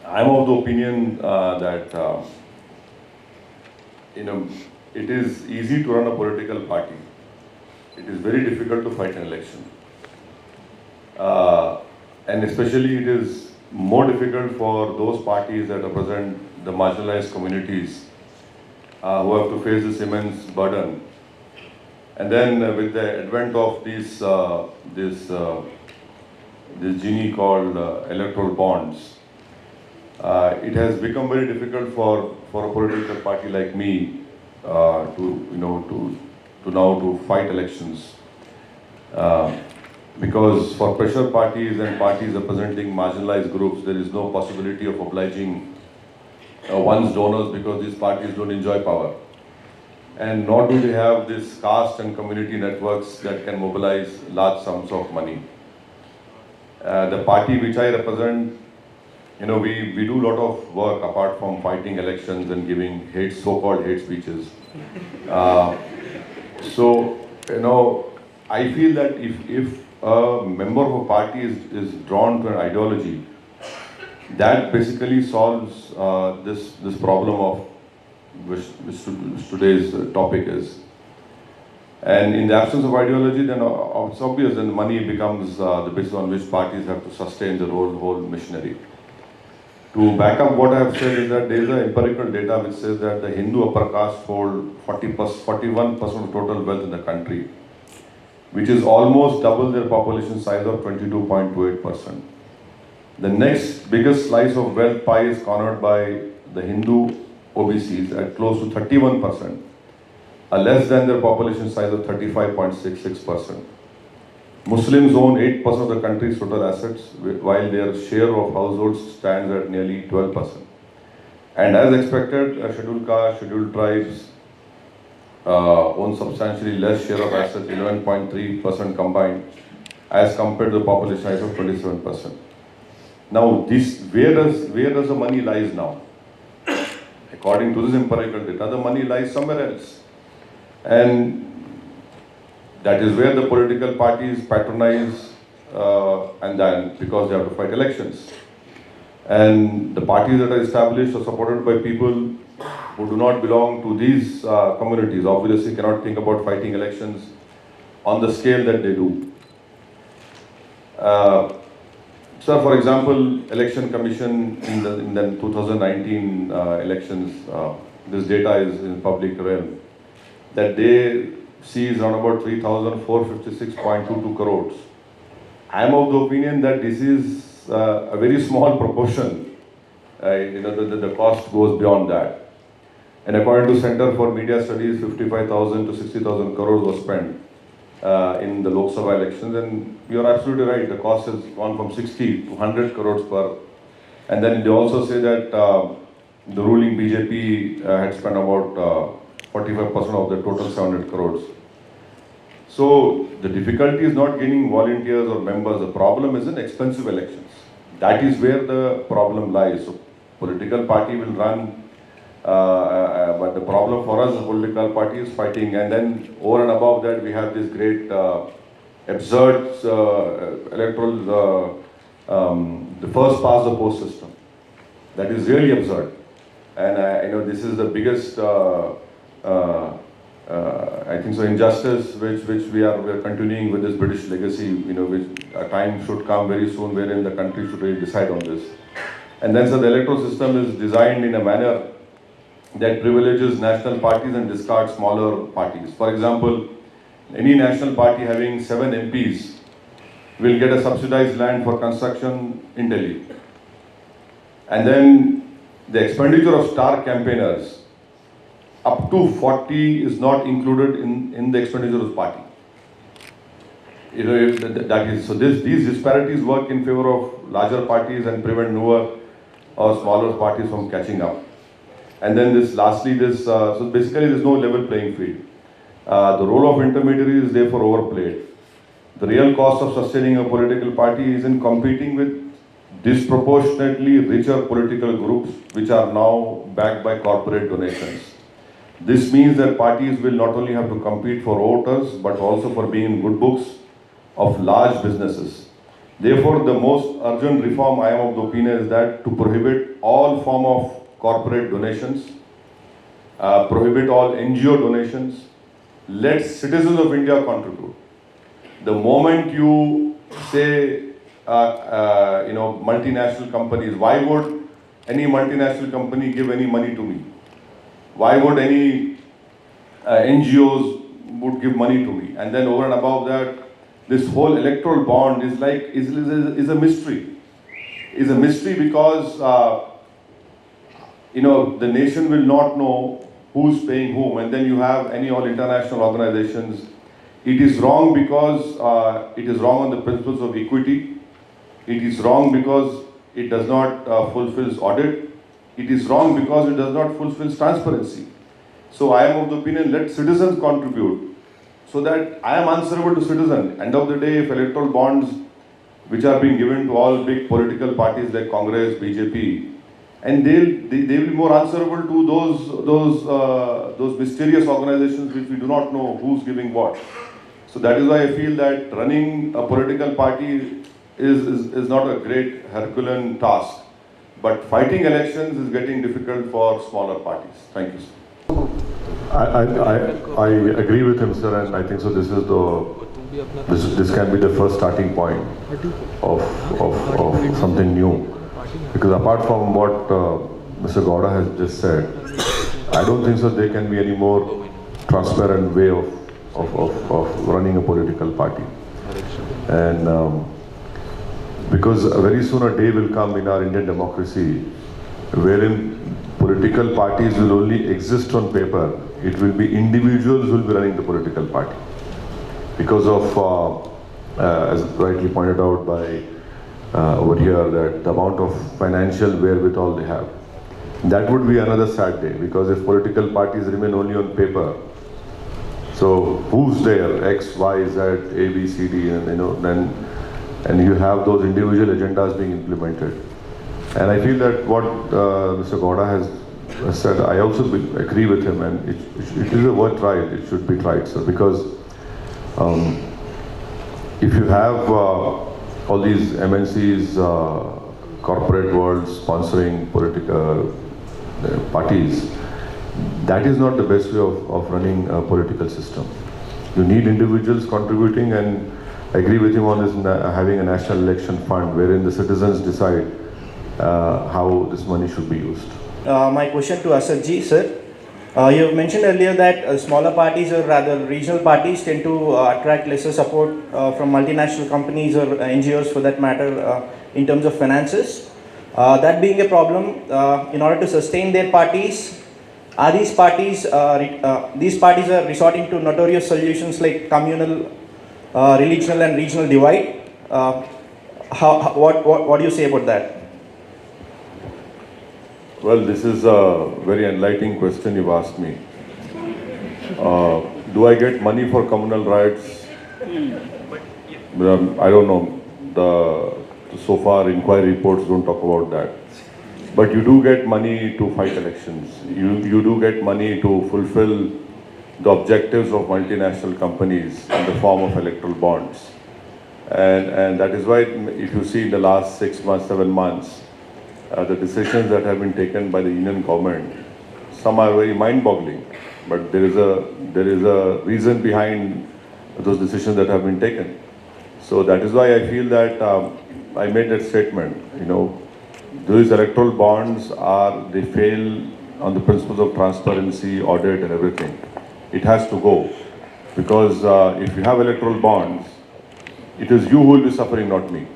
I'm of the opinion that it is easy to run a political party. It is very difficult to fight an election, and especially it is more difficult for those parties that represent the marginalized communities who have to face this immense burden. And then with the advent of this genie called electoral bonds, it has become very difficult for a political party like me to fight elections, because for pressure parties and parties representing marginalized groups, there is no possibility of obliging one's donors, because these parties don't enjoy power, and nor do they have this caste and community networks that can mobilize large sums of money. The party which I represent, we do a lot of work apart from fighting elections and giving so-called hate speeches. I feel that if a member of a party is drawn to an ideology, that basically solves this problem of which today's topic is. And in the absence of ideology, then it's obvious then money becomes the basis on which parties have to sustain the whole machinery. To back up what I have said is that there is empirical data which says that the Hindu upper caste hold 41% of total wealth in the country, which is almost double their population size of 22.28%. The next biggest slice of wealth pie is cornered by the Hindu OBCs at close to 31%, less than their population size of 35.66%. Muslims own 8% of the country's total assets, while their share of households stands at nearly 12%. And as expected, scheduled castes, scheduled tribes own substantially less share of assets, 11.3% combined, as compared to the population size of 27%. Now, where does the money lies now? According to this empirical data, the money lies somewhere else. And that is where the political parties patronize, and then because they have to fight elections. And the parties that are established or supported by people who do not belong to these communities obviously cannot think about fighting elections on the scale that they do. So, for example, Election Commission in the 2019 elections, this data is in public realm, that they sees around about 3,456.22 crores. I am of the opinion that this is a very small proportion. The cost goes beyond that. And according to Center for Media Studies, 55,000 to 60,000 crores was spent in the Lok Sabha elections, and you are absolutely right, the cost has gone from 60 to 100 crores per. And then they also say that the ruling BJP had spent about 45% of the total 700 crores. So the difficulty is not gaining volunteers or members, the problem is in expensive elections. That is where the problem lies. So political party will run, but the problem for us, the political party is fighting, and then over and above that we have this great absurd electoral, the first past the post system. That is really absurd. And this is the biggest I think so injustice which we are continuing with this British legacy, which a time should come very soon wherein the country should really decide on this. And then so the electoral system is designed in a manner that privileges national parties and discards smaller parties. For example, any national party having 7 MPs will get a subsidized land for construction in Delhi. And then the expenditure of star campaigners, up to 40 is not included in the expenditure of the party. So these disparities work in favor of larger parties and prevent newer or smaller parties from catching up. And then so basically there's no level playing field. The role of intermediary is therefore overplayed. The real cost of sustaining a political party is in competing with disproportionately richer political groups which are now backed by corporate donations. This means that parties will not only have to compete for voters, but also for being in good books of large businesses. Therefore, the most urgent reform I am of the opinion is that to prohibit all form of corporate donations, prohibit all NGO donations, let citizens of India contribute. The moment you say, multinational companies, why would any multinational company give any money to me? Why would any NGOs would give money to me? And then over and above that, this whole electoral bond is like is a mystery. Is a mystery because the nation will not know who's paying whom, and then you have any all international organizations. It is wrong because it is wrong on the principles of equity. It is wrong because it does not fulfill audit. It is wrong because it does not fulfill transparency. So I am of the opinion, let citizens contribute so that I am answerable to citizens. End of the day, if electoral bonds which are being given to all big political parties like Congress, BJP, and they will be more answerable to those mysterious organizations which we do not know who's giving what. So that is why I feel that running a political party is not a great Herculean task, but fighting elections is getting difficult for smaller parties. Thank you, sir. I agree with him, sir, and I think so. This can be the first starting point of something new. Because apart from what Mr. Gowda has just said, I don't think so there can be any more transparent way of running a political party. And because very soon a day will come in our Indian democracy wherein political parties will only exist on paper. It will be individuals who will be running the political party. Because of, as rightly pointed out by over here, that the amount of financial wherewithal they have. That would be another sad day, because if political parties remain only on paper, so who's there? X, Y, Z, A, B, C, D, and then you have those individual agendas being implemented. And I feel that what Mr. Gowda has said, I also agree with him, and it is a worth try. It should be tried, sir, because if you have all these MNCs, corporate world sponsoring political parties, that is not the best way of running a political system. You need individuals contributing, and I agree with him on this, having a national election fund wherein the citizens decide how this money should be used. My question to Asadji, sir. You have mentioned earlier that smaller parties, or rather regional parties, tend to attract lesser support from multinational companies or NGOs for that matter in terms of finances. That being a problem, in order to sustain their parties, are these parties are resorting to notorious solutions like communal, religional and regional divide. What do you say about that? Well, this is a very enlightening question you've asked me. Do I get money for communal riots? I don't know. So far, inquiry reports don't talk about that. But you do get money to fight elections. You do get money to fulfill the objectives of multinational companies in the form of electoral bonds. And that is why, if you see in the last 6 months, 7 months, the decisions that have been taken by the Union government, some are very mind-boggling, but there is a reason behind those decisions that have been taken. So that is why I feel that I made that statement. Those electoral bonds they fail on the principles of transparency, audit, and everything. It has to go, because if you have electoral bonds, it is you who will be suffering, not me.